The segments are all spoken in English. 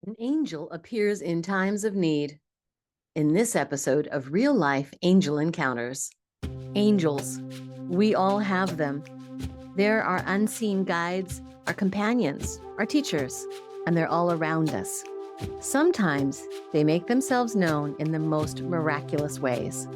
An angel appears in times of need. In this episode of Real Life Angel Encounters. Angels. We all have them. They're our unseen guides, our companions, our teachers, and they're all around us. Sometimes they make themselves known in the most miraculous ways.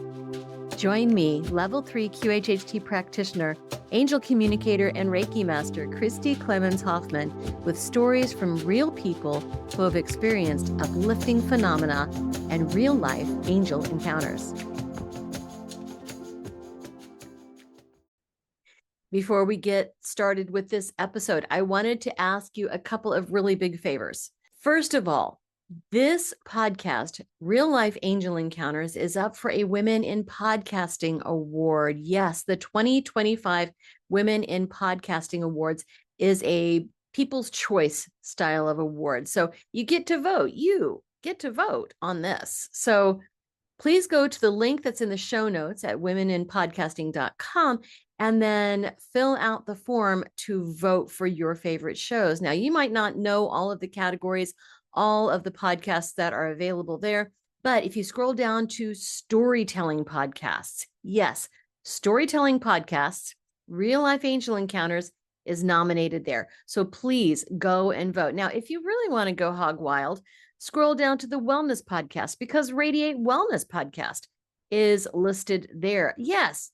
Join me, Level 3 QHHT practitioner, angel communicator, and Reiki master, Christy Clemens Hoffman, with stories from real people who have experienced uplifting phenomena and real-life angel encounters. Before we get started with this episode, I wanted to ask you a couple of really big favors. First of all, this podcast, Real Life Angel Encounters, is up for a Women in Podcasting Award. Yes, the 2025 Women in Podcasting Awards is a People's Choice style of award. So you get to vote. You get to vote on this. So please go to the link that's in the show notes at womeninpodcasting.com and then fill out the form to vote for your favorite shows. Now, you might not know all of the categories, all of the podcasts that are available there. But if you scroll down to storytelling podcasts, yes, storytelling podcasts, Real Life Angel Encounters is nominated there. So please go and vote. Now, if you really want to go hog wild, scroll down to the wellness podcast because Radiate Wellness podcast is listed there. Yes,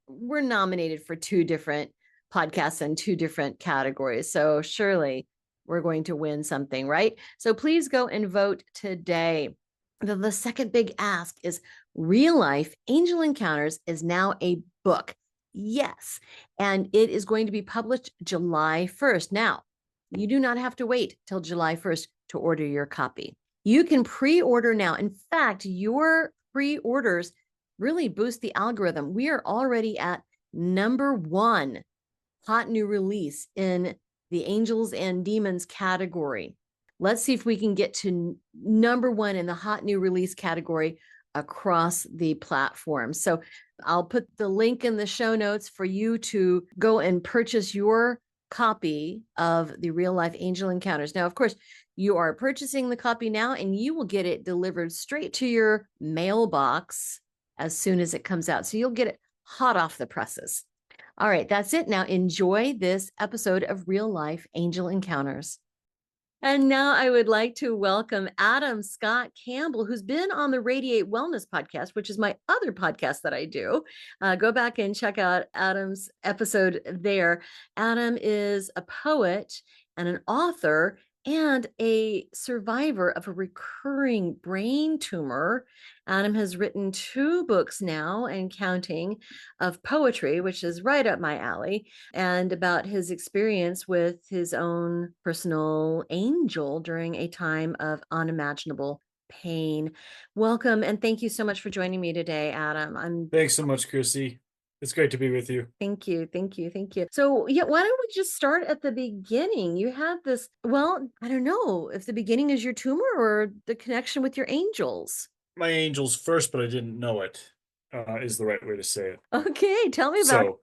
we're nominated for 2 different podcasts and 2 different categories. So surely we're going to win something, right? So please go and vote today. The second big ask is Real Life Angel Encounters is now a book. Yes. And it is going to be published July 1st. Now, you do not have to wait till July 1st to order your copy. You can pre-order now. In fact, your pre-orders really boost the algorithm. We are already at #1 hot new release in the Angels and Demons category. Let's see if we can get to #1 in the hot new release category across the platform. So I'll put the link in the show notes for you to go and purchase your copy of the Real Life Angel Encounters. Now, of course, you are purchasing the copy now and you will get it delivered straight to your mailbox as soon as it comes out. So you'll get it hot off the presses. All right, that's it. Now enjoy this episode of Real Life Angel Encounters. And now I would like to welcome Adam Scott Campbell, who's been on the Radiate Wellness podcast, which is my other podcast that I do. Go back and check out Adam's episode there. Adam is a poet and an author and a survivor of a recurring brain tumor. Adam has written 2 books now and counting of poetry, which is right up my alley, and about his experience with his own personal angel during a time of unimaginable pain. Welcome, and thank you so much for joining me today, Adam. Thanks so much, Chrissy. It's great to be with you. Thank you. So, yeah, why don't we just start at the beginning? You have this, well, I don't know if the beginning is your tumor or the connection with your angels. My angels first, but I didn't know it, is the right way to say it. Okay, tell me about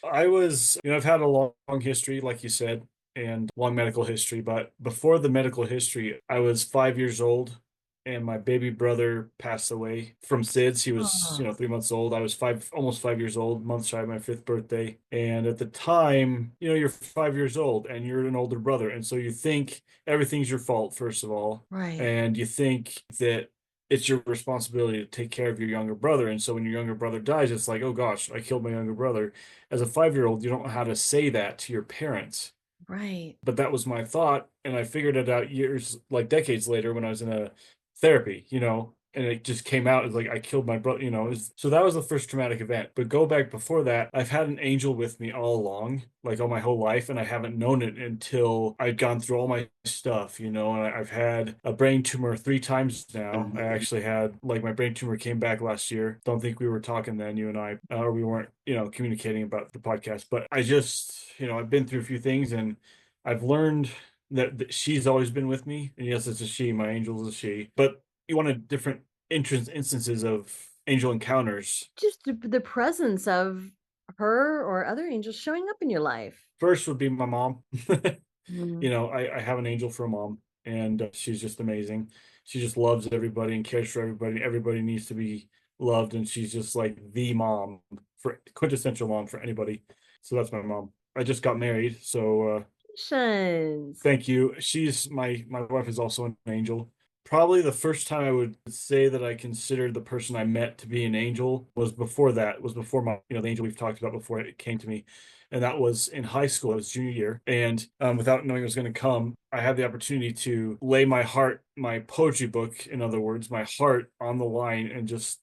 So I've had a long history, like you said, and long medical history, but before the medical history, I was 5 years old and my baby brother passed away from SIDS. He was, 3 months old. I was almost 5 years old, months shy of my 5th birthday. And at the time, you're 5 years old and you're an older brother. And so you think everything's your fault, first of all. Right. And you think that it's your responsibility to take care of your younger brother. And so when your younger brother dies, it's like, oh gosh, I killed my younger brother. As a 5-year-old, you don't know how to say that to your parents. Right. But that was my thought. And I figured it out decades later when I was in a therapy, and it just came out as like I killed my brother, so that was the first traumatic event. But go back before that, I've had an angel with me all along, like all my whole life, and I haven't known it until I'd gone through all my stuff, and I've had a brain tumor 3 times now. I actually had, like, my brain tumor came back last year. Don't think we were talking then, you and I, or we weren't, communicating about the podcast, but I just, I've been through a few things and I've learned that she's always been with me. And yes, it's a she, my angel is a she. But you wanted different instances of angel encounters. Just the presence of her or other angels showing up in your life. First would be my mom. I have an angel for a mom. and she's just amazing. She just loves everybody and cares for everybody. Everybody needs to be loved, and she's just like the mom for quintessential mom for anybody. So that's my mom. I just got married, so Congratulations. thank you. She's my wife is also an angel. Probably the first time I would say that I considered the person I met to be an angel was before that, was before my, the angel we've talked about before it came to me. And that was in high school. It was junior year. And without knowing it was going to come, I had the opportunity to lay my heart, my poetry book, in other words, my heart on the line and just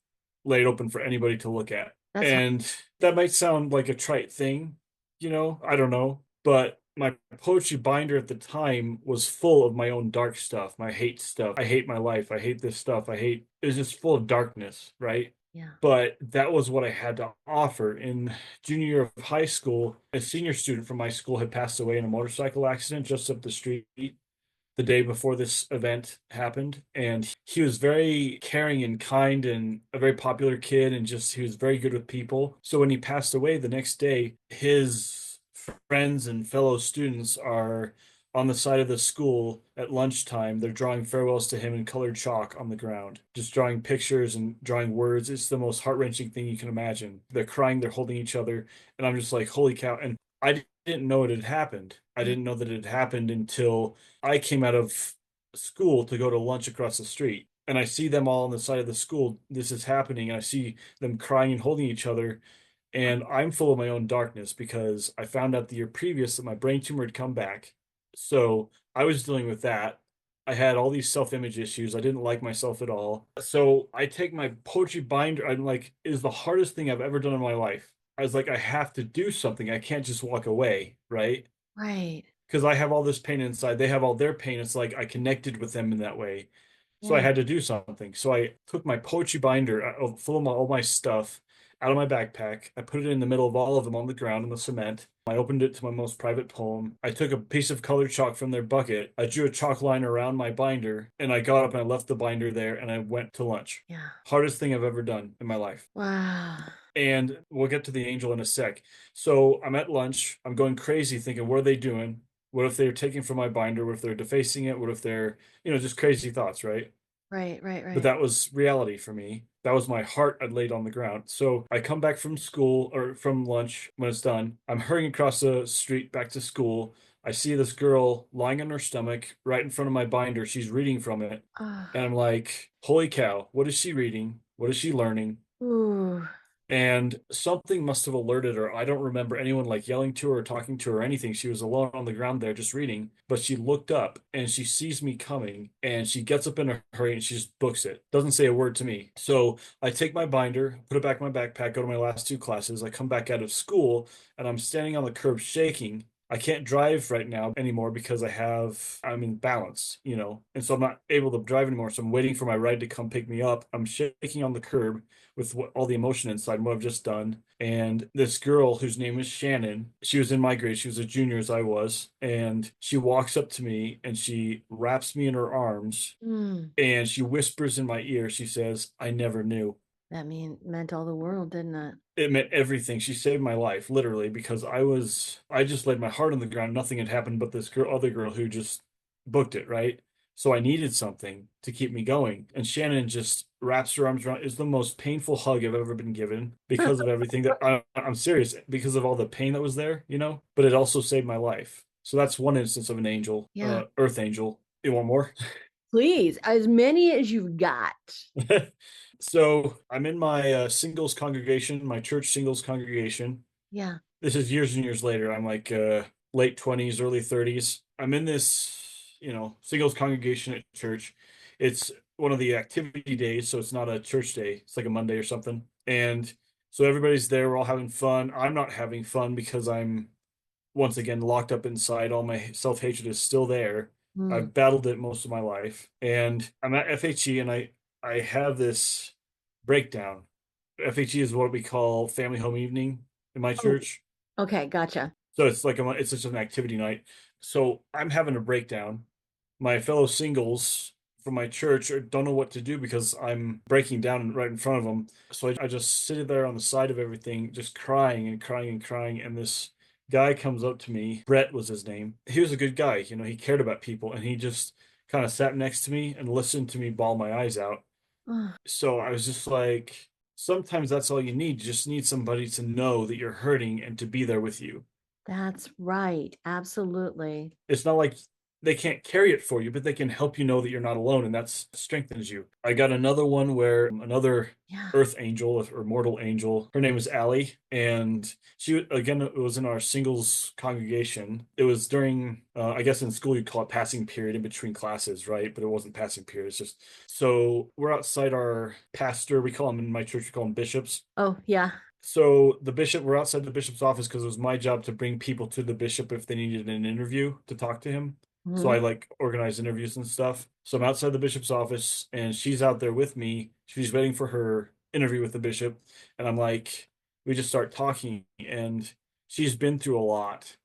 lay it open for anybody to look at. That's And that might sound like a trite thing, I don't know. But my poetry binder at the time was full of my own dark stuff, my hate stuff. I hate my life. I hate this stuff. It was just full of darkness, right? yeah. But that was what I had to offer. In junior year of high school, a senior student from my school had passed away in a motorcycle accident just up the street the day before this event happened. And he was very caring and kind and a very popular kid, and just he was very good with people. So when he passed away the next day, his friends and fellow students are on the side of the school at lunchtime. They're drawing farewells to him in colored chalk on the ground, just drawing pictures and drawing words. It's the most heart-wrenching thing you can imagine. They're crying, they're holding each other, and I'm just like, holy cow. And I didn't know it had happened. I Yeah. didn't know that it had happened until I came out of school to go to lunch across the street. And I see them all on the side of the school. This is happening. And I see them crying and holding each other. And I'm full of my own darkness because I found out the year previous that my brain tumor had come back. So I was dealing with that. I had all these self-image issues. I didn't like myself at all. So I take my poetry binder. I'm like, it is the hardest thing I've ever done in my life. I was like, I have to do something. I can't just walk away, right? Right. Because I have all this pain inside. They have all their pain. It's like I connected with them in that way. So I Yeah. had to do something. So I took my poetry binder full of all my stuff out of my backpack. I put it in the middle of all of them on the ground in the cement. I opened it to my most private poem. I took a piece of colored chalk from their bucket. I drew a chalk line around my binder, and I got up and I left the binder there and I went to lunch. Yeah. Hardest thing I've ever done in my life. Wow. And we'll get to the angel in a sec. So I'm at lunch. I'm going crazy thinking, what are they doing? What if they're taking from my binder? What if they're defacing it? What if they're, just crazy thoughts, right? Right. Right. But Right. that was reality for me. That was my heart I'd laid on the ground. So I come back from school or from lunch when it's done. I'm hurrying across the street back to school. I see this girl lying on her stomach right in front of my binder. She's reading from it. And Ah. I'm like, holy cow, what is she reading? What is she learning? Ooh. And something must have alerted her. I don't remember anyone like yelling to her or talking to her or anything. She was alone on the ground there just reading. But she looked up and she sees me coming, and she gets up in a hurry and she just books it. Doesn't say a word to me. So I take my binder, put it back in my backpack, go to my last two classes. I come back out of school and I'm standing on the curb shaking. I can't drive right now anymore because I'm imbalanced. And so I'm not able to drive anymore. So I'm waiting for my ride to come pick me up. I'm shaking on the curb with all the emotion inside and what I've just done. And this girl whose name is Shannon, she was in my grade. She was a junior as I was. And she walks up to me and she wraps me in her arms Mm. and she whispers in my ear. She says, I never knew. That meant all the world, didn't it? It meant everything. She saved my life, literally, because I just laid my heart on the ground. Nothing had happened but this other girl who just booked it, right? So I needed something to keep me going. And Shannon just wraps her arms around. It's the most painful hug I've ever been given because of everything I'm serious, because of all the pain that was there. But it also saved my life. So that's one instance of an angel, Yeah. earth angel. You want more? Please, as many as you've got. So I'm in my singles congregation, my church singles congregation. Yeah. This is years and years later. I'm like late 20s, early 30s. I'm in this, singles congregation at church. It's one of the activity days, so it's not a church day. It's like a Monday or something. And so everybody's there. We're all having fun. I'm not having fun because I'm once again locked up inside. All my self-hatred is still there. Mm. I've battled it most of my life. And I'm at FHE and I have this breakdown. FHE is what we call family home evening in my Oh, church. okay, gotcha. So it's like it's just an activity night. So I'm having a breakdown. My fellow singles from my church don't know what to do because I'm breaking down right in front of them. So I just sit there on the side of everything, just crying and crying and crying. And this guy comes up to me. Brett was his name. He was a good guy. He cared about people, and he just kind of sat next to me and listened to me bawl my eyes out. Oh, So I was just like, sometimes that's all you need. You just need somebody to know that you're hurting and to be there with you. that's right. Absolutely. It's not like they can't carry it for you, but they can help you know that you're not alone, and that strengthens you. I got another one where another Yeah. earth angel or mortal angel, her name was Allie, and she, again, it was in our singles congregation. It was during, I guess in school you'd call it passing period in between classes, right? But it wasn't passing period. It's just, so we're outside our pastor, we call him in my church, we call him bishops. Oh, yeah. So the bishop, we're outside the bishop's office because it was my job to bring people to the bishop if they needed an interview to talk to him. So Mhm. I like organize interviews and stuff. So I'm outside the bishop's office and she's out there with me. She's waiting for her interview with the bishop. And I'm like, we just start talking and she's been through a lot.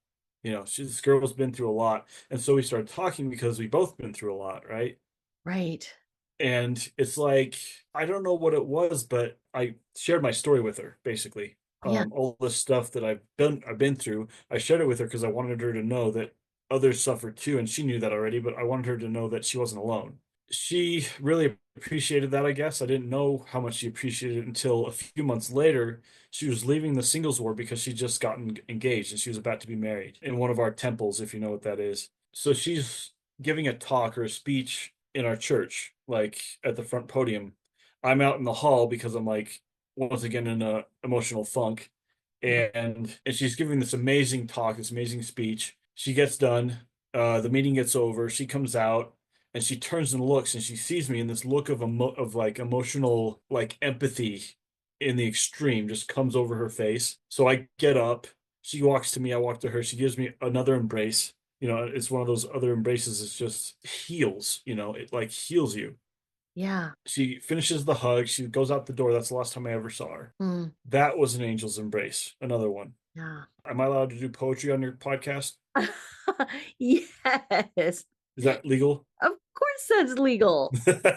This girl's been through a lot. And so we started talking because we both been through a lot, right? Right. And it's like, I don't know what it was, but I shared my story with her, basically. Yeah. All the stuff that I've been through, I shared it with her because I wanted her to know that others suffered too, and she knew that already, but I wanted her to know that she wasn't alone. She really appreciated that, I guess. I didn't know how much she appreciated it until a few months later. She was leaving the singles ward because she'd just gotten engaged and she was about to be married in one of our temples, if you know what that is. So she's giving a talk or a speech in our church, like at the front podium. I'm out in the hall because I'm like once again in a emotional funk. And she's giving this amazing talk, this amazing speech. She gets done, the meeting gets over, she comes out and she turns and looks and she sees me, and this look of like emotional like empathy in the extreme just comes over her face. So I get up, she walks to me, I walk to her, she gives me another embrace. It's one of those other embraces. It's just heals, it like heals you. Yeah. She finishes the hug. She goes out the door. That's the last time I ever saw her. Mm, That was an angel's embrace. Another one. yeah. Am I allowed to do poetry on your podcast? Yes. Is that legal? Of course that's legal. Of All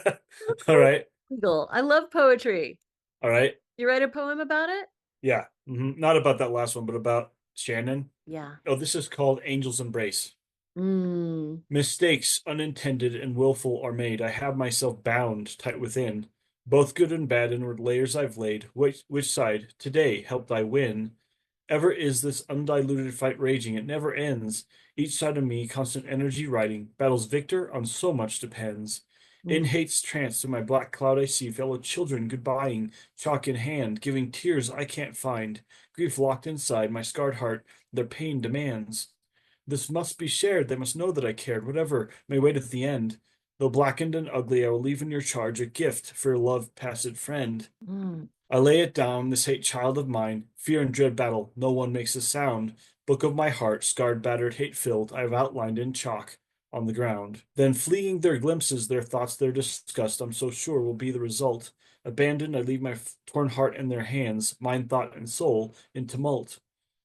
course right. it's legal. I love poetry. All right. You write a poem about it? Yeah. Not about that last one, but about Shannon. Yeah. Oh, this is called Angel's Embrace. Mm, Mistakes unintended and willful are made. I have myself bound tight within. Both good and bad inward layers I've laid. Which side today helped I win? Ever is this undiluted fight raging, it never ends. Each side of me, constant energy riding, battle's victor on so much depends. In mm, hate's trance, through my black cloud I see fellow children goodbying, chalk in hand, giving tears I can't find, grief locked inside my scarred heart, their pain demands. This must be shared, they must know that I cared, whatever may wait at the end. Though blackened and ugly, I will leave in your charge a gift for your love passed friend. mm, I lay it down, this hate child of mine, fear and dread battle, no one makes a sound. Book of my heart, scarred, battered, hate filled, I have outlined in chalk on the ground. Then fleeing their glimpses, their thoughts, their disgust, I'm so sure will be the result. Abandoned, I leave my torn heart in their hands, mind, thought, and soul in tumult.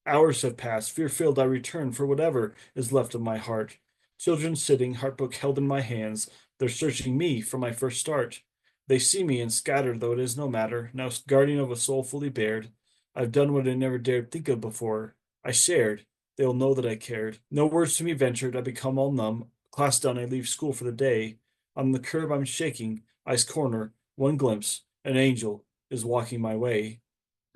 Hours have passed, fear filled, I return for whatever is left of my heart. Children sitting, heartbook held in my hands, they're searching me for my first start. They see me and scattered, though it is no matter. Now guardian of a soul fully bared, I've done what I never dared think of before. I shared. They'll know that I cared. No words to me ventured. I become all numb. Class done, I leave school for the day. On the curb, I'm shaking. Eyes corner. One glimpse. An angel is walking my way.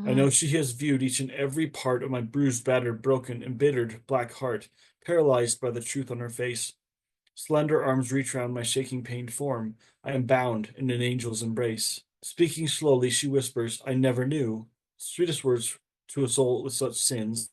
I mm, know she has viewed each and every part of my bruised, battered, broken, embittered black heart, paralyzed by the truth on her face. Slender arms reach round my shaking, pained form. I am bound in an angel's embrace. Speaking slowly, she whispers, I never knew. Sweetest words to a soul with such sins.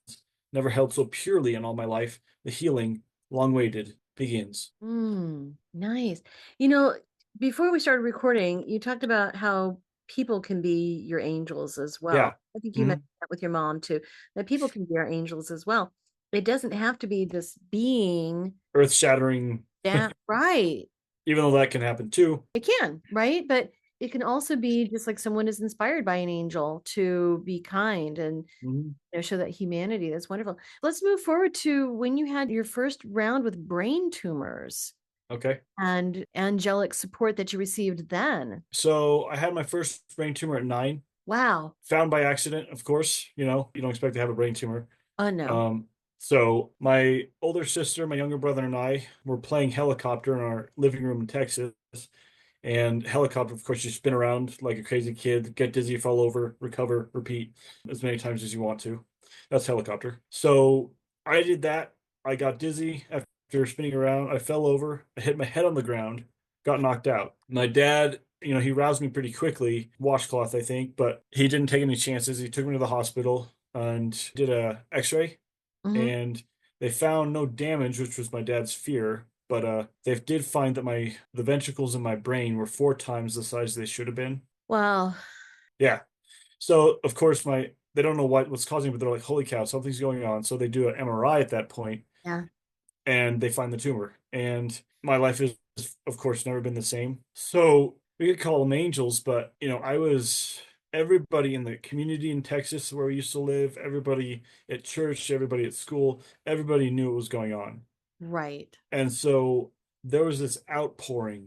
Never held so purely in all my life. The healing, long waited, begins. nice. You know, before we started recording, you talked about how people can be your angels as well. Yeah. I think you hmm mentioned that with your mom too, that people can be our angels as well. It doesn't have to be this being Earth shattering, that, right? even though that can happen too. It can, right? But it can also be just like someone is inspired by an angel to be kind and Mhm. show that humanity. That's wonderful. Let's move forward to when you had your first round with brain tumors Okay. and angelic support that you received then. So I had my first brain tumor at 9, Wow. found by accident, of course. You don't expect to have a brain tumor. Oh no. Um, So my older sister, my younger brother, and I were playing helicopter in our living room in Texas. And helicopter, of course, you spin around like a crazy kid, get dizzy, fall over, recover, repeat as many times as you want to. That's helicopter. So I did that. I got dizzy after spinning around. I fell over. I hit my head on the ground, got knocked out. My dad, he roused me pretty quickly, washcloth, I think, but he didn't take any chances. He took me to the hospital and did a X-ray, Hmm. and they found no damage, which was my dad's fear. But they did find that the ventricles in my brain were 4 times the size they should have been. Wow. Yeah. So of course they don't know what's causing it, but they're like, holy cow, something's going on. So they do an MRI at that point, Yeah. and they find the tumor. And my life is, of course, never been the same. So we could call them angels, but I was everybody in the community in Texas where we used to live, everybody at church, everybody at school, everybody knew what was going on. Right. And so there was this outpouring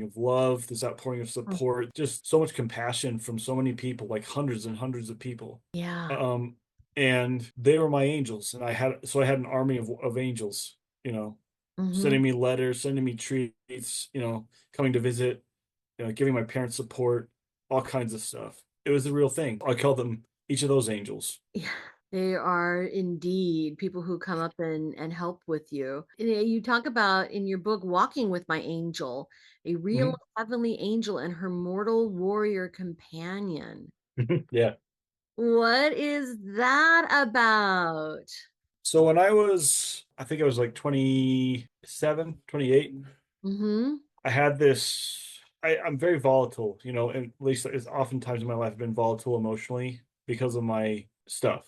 of love, this outpouring of Mm. support, just so much compassion from so many people, like hundreds and hundreds of people. Yeah. Um, and they were my angels. And I had an army of angels, you know, Hmm. sending me letters, sending me treats, coming to visit, giving my parents support, all kinds of stuff. It was the real thing. I call them each of those angels. Yeah. They are indeed people who come up and help with you. You talk about in your book, Walking with My Angel, a real Mhm. heavenly angel and her mortal warrior companion. Yeah. What is that about? So I think I was like 27, 28. Mm-hmm. I had I'm very volatile, and at least it's oftentimes in my life I've been volatile emotionally because of my stuff,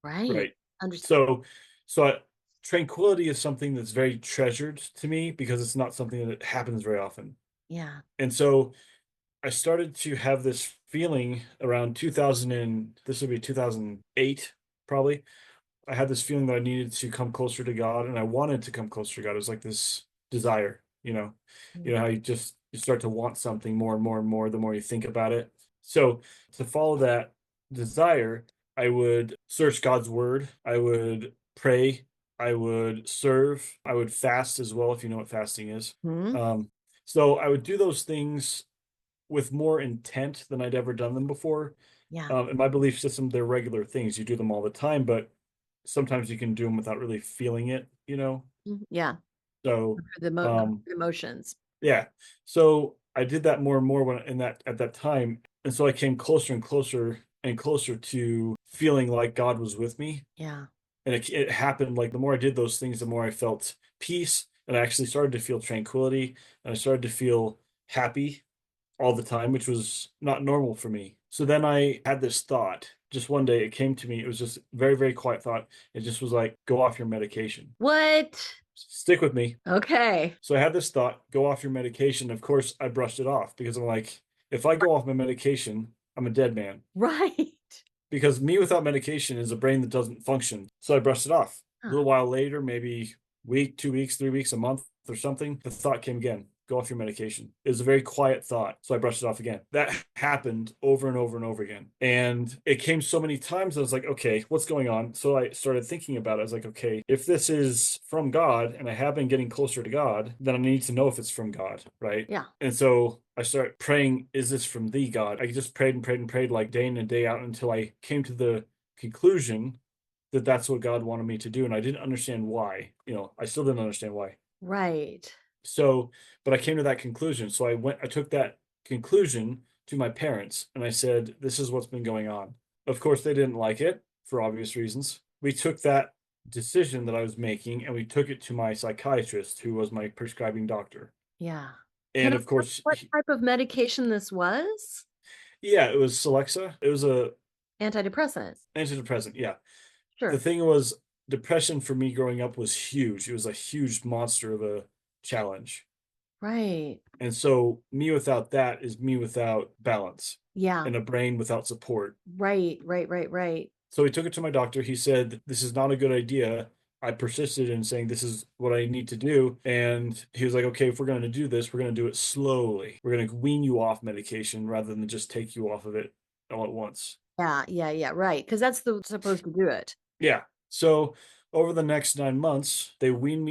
Right. right? Understand. So, tranquility is something that's very treasured to me because it's not something that happens very often. Yeah. And so I started to have this feeling around 2000, and this would be 2008, probably. I had this feeling that I needed to come closer to God, and I wanted to come closer to God. It was like this desire, how you start to want something more and more and more the more you think about it. So to follow that desire, I would search God's word, I would pray, I would serve, I would fast as well, if you know what fasting is. Hmm. Um, so I would do those things with more intent than I'd ever done them before. Yeah. In my belief system, they're regular things. You do them all the time, but sometimes you can do them without really feeling it. Mhm. Yeah. So, Go through um, the motions. yeah. So I did that more and more at that time. And so I came closer and closer and closer to feeling like God was with me. Yeah. And it happened like the more I did those things, the more I felt peace. And I actually started to feel tranquility. And I started to feel happy all the time, which was not normal for me. So then I had this thought. Just one day it came to me. It was just a very, very quiet thought. It just was like, go off your medication. What? Stick with me. Okay. So I had this thought, go off your medication. Of course, I brushed it off because I'm like, if I go off my medication, I'm a dead man. Right. Because me without medication is a brain that doesn't function. So I brushed it off. A Huh. little while later, maybe week, 2 weeks, 3 weeks, a month or something, the thought came again. Go off your medication. It was a very quiet thought. So I brushed it off again. That happened over and over and over again. And it came so many times, I was like, okay, what's going on? So I started thinking about it. I was like, okay, if this is from God and I have been getting closer to God, then I need to know if it's from God, right? Yeah. And so I started praying, is this from thee, God? I just prayed and prayed and prayed like day in and day out until I came to the conclusion that that's what God wanted me to do. And I didn't understand why. I still didn't understand why. Right. So, but I came to that conclusion. So I took that conclusion to my parents and I said, this is what's been going on. Of course, they didn't like it for obvious reasons. We took that decision that I was making and we took it to my psychiatrist, who was my prescribing doctor. Yeah. Can And I of ask course, what type of medication this was? yeah, it was Celexa. It was a Antidepressant. antidepressant. Yeah. The Sure. thing was, depression for me growing up was huge. It was a huge monster of a challenge. Right. And so, me without that is me without balance Yeah. and a brain without support. Right. Right. Right. Right. So, we took it to my doctor. He said, this is not a good idea. I persisted in saying, this is what I need to do. And he was like, okay, if we're going to do this, we're going to do it slowly. We're going to wean you off medication rather than just take you off of it all at once. Yeah. Yeah. Yeah. Right. Because that's the supposed to do it. Yeah. So over the next 9 months, he weaned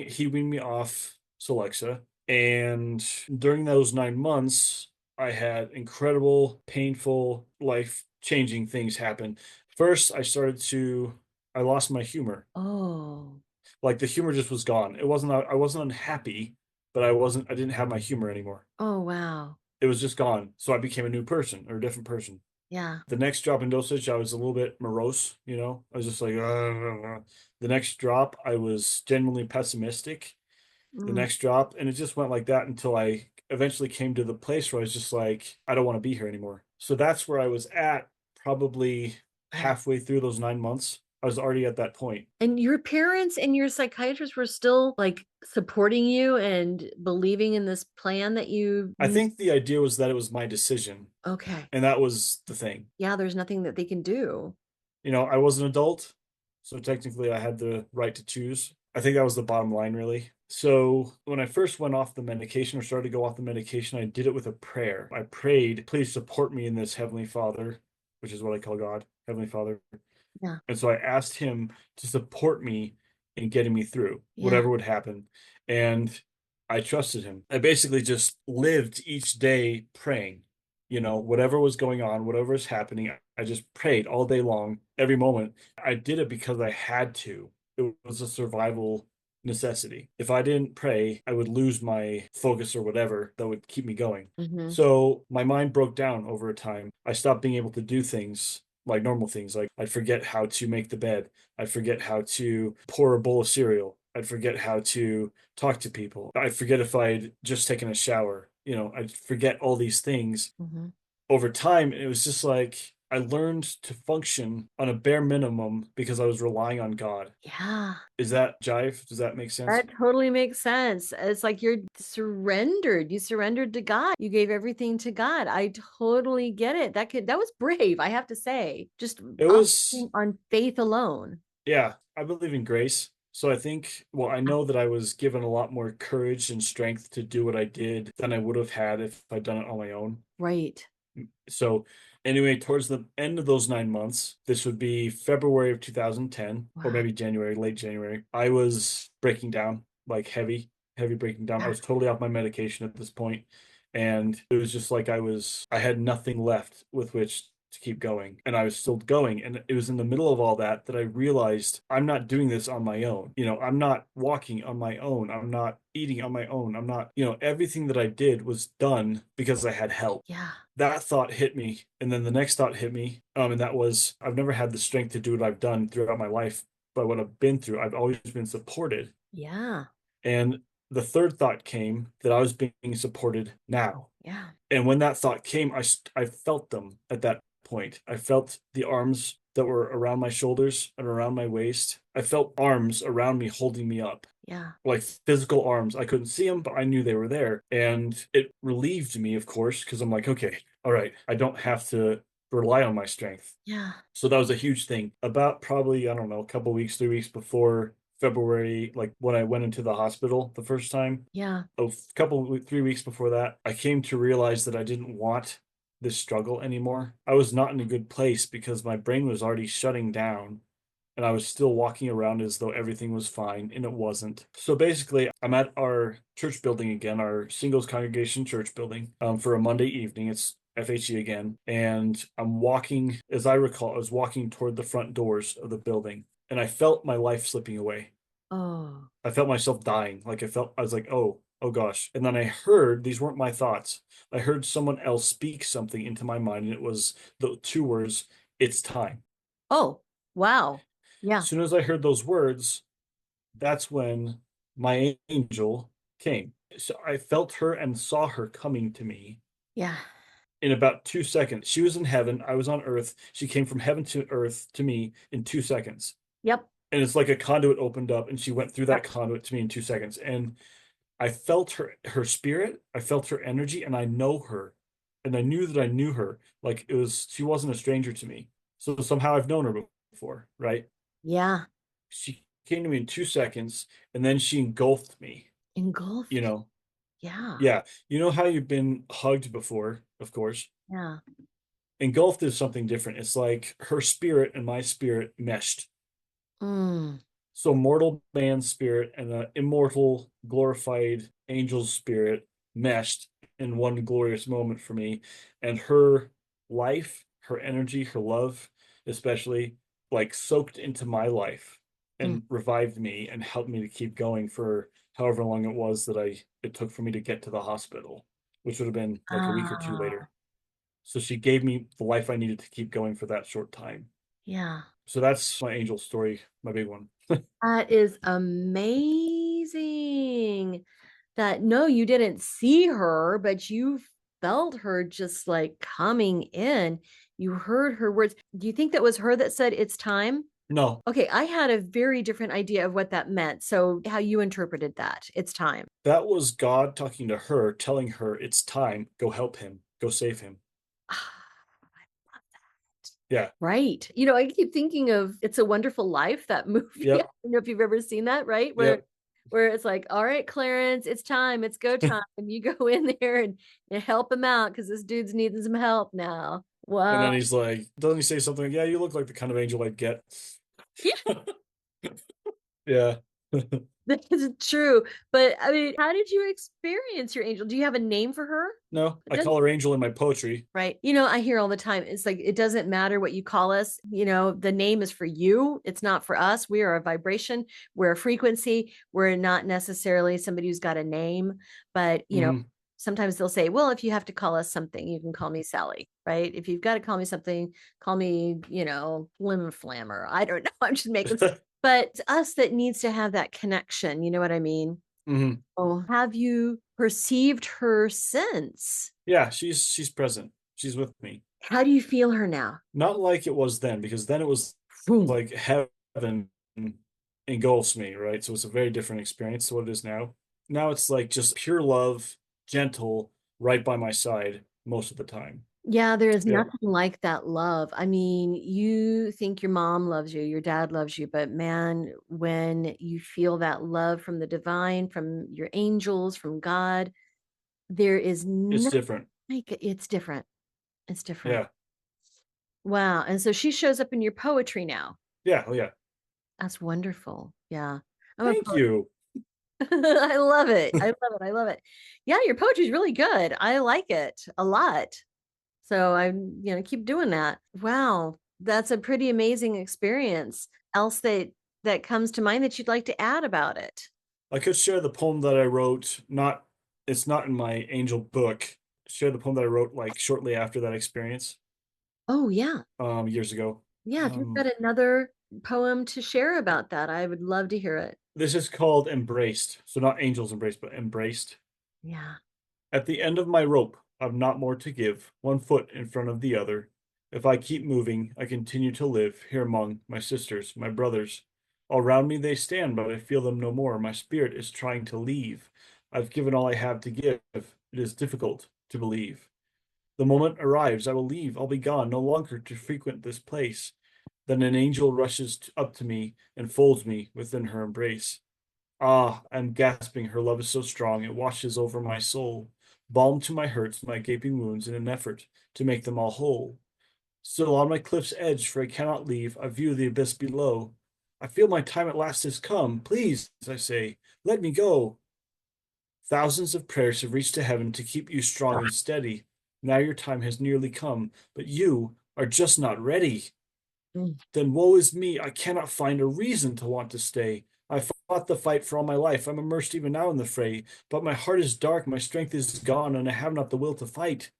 me off Celexa. And during those 9 months, I had incredible, painful, life changing things happen. First, I lost my humor. Oh, Like the humor just was gone. I wasn't unhappy, but I didn't have my humor anymore. oh, wow. It was just gone. So I became a new person or a different person. Yeah. The next drop in dosage, I was a little bit morose, I was just like, the next drop, I was genuinely pessimistic. The Mm, next drop, and it just went like that until I eventually came to the place where I was just like, I don't want to be here anymore. So that's where I was at probably yeah. halfway through those 9 months. I was already at that point. And your parents and your psychiatrist were still like supporting you and believing in this plan that you. I think the idea was that it was my decision, Okay. and that was the thing. Yeah, there's nothing that they can do. I was an adult, so technically I had the right to choose. I think that was the bottom line, really. So when I first went off the medication or started to go off the medication, I did it with a prayer. I prayed, please support me in this, Heavenly Father, which is what I call God, Heavenly Father. Yeah. And so I asked him to support me in getting me through Yeah. whatever would happen. And I trusted him. I basically just lived each day praying. Whatever was going on, whatever was happening, I just prayed all day long, every moment. I did it because I had to. It was a survival necessity. If I didn't pray, I would lose my focus or whatever that would keep me going. Hmm. So my mind broke down over time. I stopped being able to do things like normal things. Like I'd forget how to make the bed. I'd forget how to pour a bowl of cereal. I'd forget how to talk to people. I'd forget if I'd just taken a shower. I'd forget all these things. Hmm. Over time, it was just like I learned to function on a bare minimum because I was relying on God. Yeah. Is that jive? Does that make sense? That totally makes sense. It's like you're surrendered. You surrendered to God. You gave everything to God. I totally get it. That was brave, I have to say. Just It was, operating on faith alone. yeah, I believe in grace. So I think, well, I know that I was given a lot more courage and strength to do what I did than I would have had if I'd done it on my own. Right. So anyway, towards the end of those 9 months, this would be February of 2010, or Wow. maybe January, late January. I was breaking down, like heavy breaking down. I Yeah. was totally off my medication at this point, and it was just like I had nothing left with which to keep going, and I was still going. And it was in the middle of all that that I realized I'm not doing this on my own. I'm not walking on my own. I'm not eating on my own. I'm not, everything that I did was done because I had help. Yeah. That thought hit me, and then the next thought hit me, and that was I've never had the strength to do what I've done throughout my life, but what I've been through, I've always been supported. Yeah. And the third thought came that I was being supported now. Yeah. And when that thought came, I felt them at that point. I felt the arms that were around my shoulders and around my waist. I felt arms around me holding me up, Yeah. like physical arms. I couldn't see them, but I knew they were there. And it relieved me, of course, because I'm like, okay, all right, I don't have to rely on my strength. Yeah. So that was a huge thing. About probably, I don't know, a couple weeks, 3 weeks before February, like when I went into the hospital the first time, Yeah. a couple, 3 weeks before that, I came to realize that I didn't want this struggle anymore. I was not in a good place because my brain was already shutting down and I was still walking around as though everything was fine, and it wasn't. So basically, I'm at our church building again, our singles congregation church building, for a Monday evening. It's FHE again, and I'm walking, as I recall, I was walking toward the front doors of the building, and I felt my life slipping away. Oh. I felt myself dying. I was like, oh gosh. And then I heard, these weren't my thoughts. I heard someone else speak something into my mind, and it was the two words, it's time. Oh. Wow. As Yeah. soon as I heard those words, that's when my angel came. So I felt her and saw her coming to me Yeah. in about 2 seconds. She was in heaven, I was on earth. She came from heaven to earth to me in 2 seconds. Yep. And it's like a conduit opened up and she went through that Yep. conduit to me in 2 seconds. And I felt her spirit, I felt her energy, and I know her. And I knew that I knew her. Like she wasn't a stranger to me. So somehow I've known her before, right? Yeah. She came to me in 2 seconds and then she engulfed me, you Engulfed. know. Yeah. Yeah. You know how you've been hugged before, of course. Yeah. Engulfed is something different. It's like her spirit and my spirit meshed. Mm. So mortal man's spirit and the immortal, glorified angel's spirit meshed in one glorious moment for me. And her life, her energy, her love, especially, like soaked into my life Mm. and revived me and helped me to keep going for however long it was that it took for me to get to the hospital, which would have been like a week or two Ah, later. So she gave me the life I needed to keep going for that short time. yeah. So that's my angel story, my big one. That is amazing. That no, you didn't see her, but you felt her just like coming in. You heard her words. Do you think that was her that said it's time? No, Okay, I had a very different idea of what that meant. So, how you interpreted that? It's time. that was God talking to her, telling her it's time. Go help him. Go save him. Yeah. Right. I keep thinking of It's a Wonderful Life, that movie. I Yep. don't know if you've ever seen that, right? Where Yep. where it's like, all right, Clarence, it's time, it's go time. You go in there and help him out because this dude's needing some help now. And Wow. then he's like, doesn't he say something like, yeah, you look like the kind of angel I'd get. Yeah. That is true. But I mean, how did you experience your angel? Do you have a name for her? No, It I doesn't, call her Angel in my poetry. right. I hear all the time. It's like, it doesn't matter what you call us. The name is for you. It's not for us. We are a vibration. We're a frequency. We're not necessarily somebody who's got a name, but Hmm. sometimes they'll say, well, if you have to call us something, you can call me Sally, right? If you've got to call me something, call me, Flim Flammer. I don't know. I'm just making, but it's us that needs to have that connection. You know what I mean? Hmm. Oh, have you perceived her since? Yeah, she's present. She's with me. How do you feel her now? Not like it was then, because then it was Boom. like heaven engulfs me, right? So it's a very different experience to what it is now. Now it's like just pure love, gentle, right by my side most of the time. Yeah, there is Yeah, nothing like that love. I mean, you think your mom loves you, your dad loves you, but man, when you feel that love from the divine, from your angels, from God, there is it's nothing different. like it. It's different. It's different. Yeah. Wow. And so she shows up in your poetry now. Yeah. Oh, yeah. That's wonderful. Yeah. I'm a Thank you. I love it. I love it. I love it. Yeah, your poetry is really good. I like it a lot. So I'm, keep doing that. Wow, that's a pretty amazing experience. Else that comes to mind that you'd like to add about it? I could share the poem that I wrote. Not, it's not in my angel book. Share the poem that I wrote like shortly after that experience, Oh yeah. years ago. Yeah, if you've Um, got another poem to share about that, I would love to hear it. this is called Embraced. So not angels embraced, but embraced. Yeah. At the end of my rope, I've not more to give, one foot in front of the other. If I keep moving, I continue to live here among my sisters, my brothers. All round me they stand, but I feel them no more. My spirit is trying to leave. I've given all I have to give. It is difficult to believe. The moment arrives, I will leave. I'll be gone, no longer to frequent this place. Then an angel rushes up to me and folds me within her embrace. Ah, I'm gasping. Her love is so strong, it washes over my soul. Balm to my hurts, my gaping wounds, in an effort to make them all whole. Still on my cliff's edge, for I cannot leave, I view the abyss below. I feel my time at last has come. Please, I say, let me go. Thousands of prayers have reached to heaven to keep you strong and steady. Now your time has nearly come, but you are just not ready. Mm. Then woe is me, I cannot find a reason to want to stay. I fought the fight for all my life. I'm immersed even now in the fray, but my heart is dark, my strength is gone, and I have not the will to fight.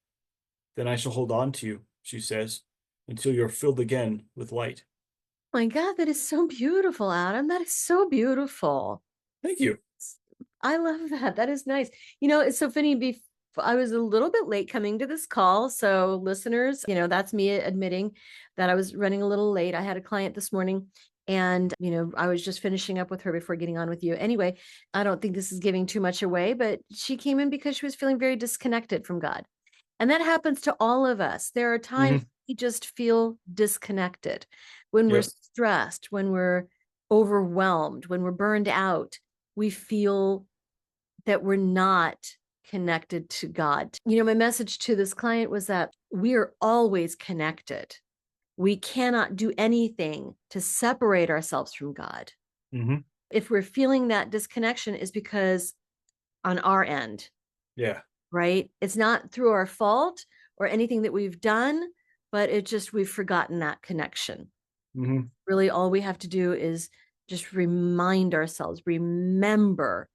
Then I shall hold on to you, she says, until you're filled again with light. My God, that is so beautiful, Adam. That is so beautiful. Thank Yes. you. I love that. That is nice. It's so funny. I was a little bit late coming to this call. So, listeners, that's me admitting that I was running a little late. I had a client this morning and, I was just finishing up with her before getting on with you. Anyway, I don't think this is giving too much away, but she came in because she was feeling very disconnected from God. And that happens to all of us. There are times Hmm. we just feel disconnected when we're Yep. stressed, when we're overwhelmed, when we're burned out. We feel that we're not connected to God. My message to this client was that we are always connected. We cannot do anything to separate ourselves from God. Mm-hmm. If we're feeling that disconnection, is because on our end, Yeah. right? It's not through our fault or anything that we've done, but it just, we've forgotten that connection. Mm-hmm. Really, all we have to do is just remind ourselves, remember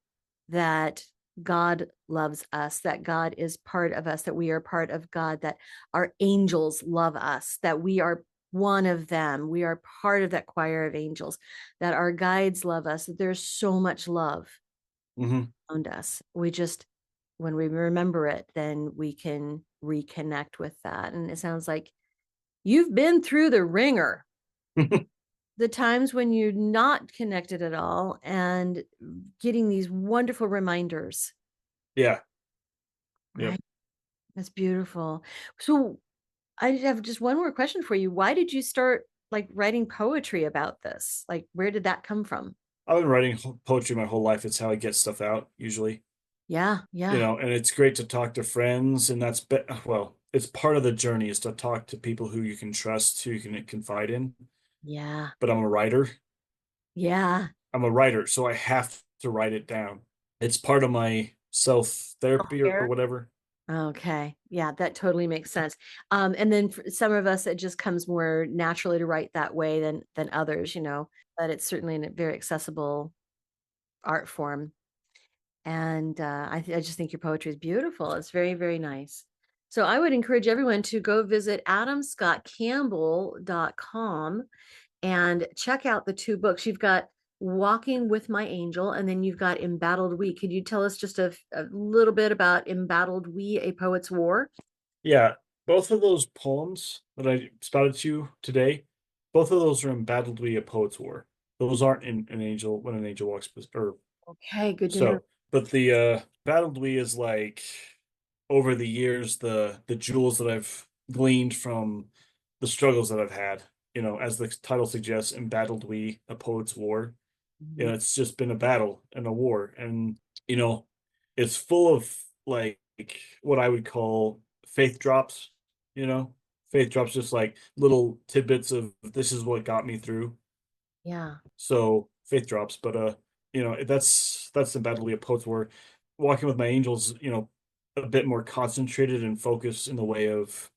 that God loves us, that God is part of us, that we are part of God, that our angels love us, that we are one of them. We are part of that choir of angels, that our guides love us, that there's so much love Mm-hmm. around us. We just, when we remember it, then we can reconnect with that. And it sounds like you've been through the ringer, the times when you're not connected at all, and getting these wonderful reminders. Yeah. Yep. Right. That's beautiful. So I have just one more question for you. Why did you start like writing poetry about this? Like, where did that come from? I've been writing poetry my whole life. It's how I get stuff out usually, Yeah, yeah, and it's great to talk to friends, and well, it's part of the journey is to talk to people who you can trust, who you can confide in. yeah, But I'm a writer. yeah. I'm a writer, so I have to write it down. It's part of my self therapy or Self-care. whatever. Okay. Yeah, that totally makes sense. And then for some of us, it just comes more naturally to write that way than others, but it's certainly a very accessible art form. And I just think your poetry is beautiful. It's very, very nice. So I would encourage everyone to go visit adamscottcampbell.com and check out the two books. You've got Walking with My Angel, and then you've got Embattled We. Could you tell us just a little bit about Embattled We, A Poet's War? Yeah, both of those poems that I spouted to you today, both of those are in Battled We a Poet's War. Those aren't in an angel when an angel walks, or Okay, good to know. so. But the Battled We is like over the years the jewels that I've gleaned from the struggles that I've had. As the title suggests, Embattled We a Poet's War. Mhm. It's just been a battle and a war, and you know, it's full of like what I would call faith drops. You know, faith drops, just like little tidbits of this is what got me through. Yeah. So faith drops, but that's the battle of poets were walking with my angels. A bit more concentrated and focused in the way of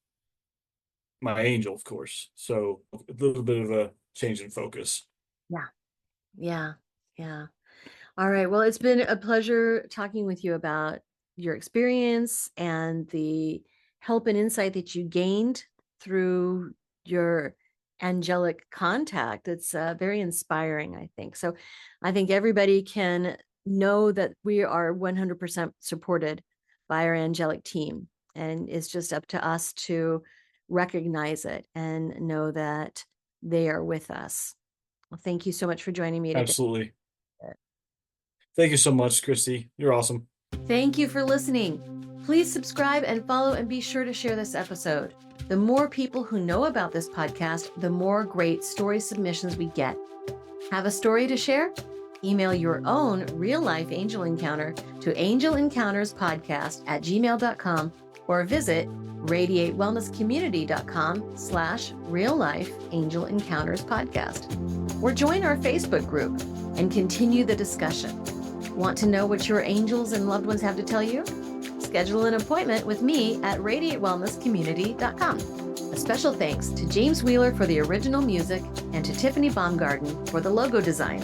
my angel, of course. So a little bit of a change in focus. Yeah. Yeah. Yeah. All right. Well, it's been a pleasure talking with you about your experience and the help and insight that you gained through your angelic contact. It's very inspiring, I think. So I think everybody can know that we are 100% supported by our angelic team. And it's just up to us to recognize it and know that they are with us. Well, thank you so much for joining me today. Absolutely. Thank you so much, Christy. You're awesome. Thank you for listening. Please subscribe and follow, and be sure to share this episode. The more people who know about this podcast, the more great story submissions we get. Have a story to share? Email your own real life angel encounter to angelencounterspodcast@gmail.com or visit radiatewellnesscommunity.com/real life angel encounters podcast. Or join our Facebook group and continue the discussion. Want to know what your angels and loved ones have to tell you? Schedule an appointment with me at radiatewellnesscommunity.com. A special thanks to James Wheeler for the original music and to Tiffany Baumgarten for the logo design.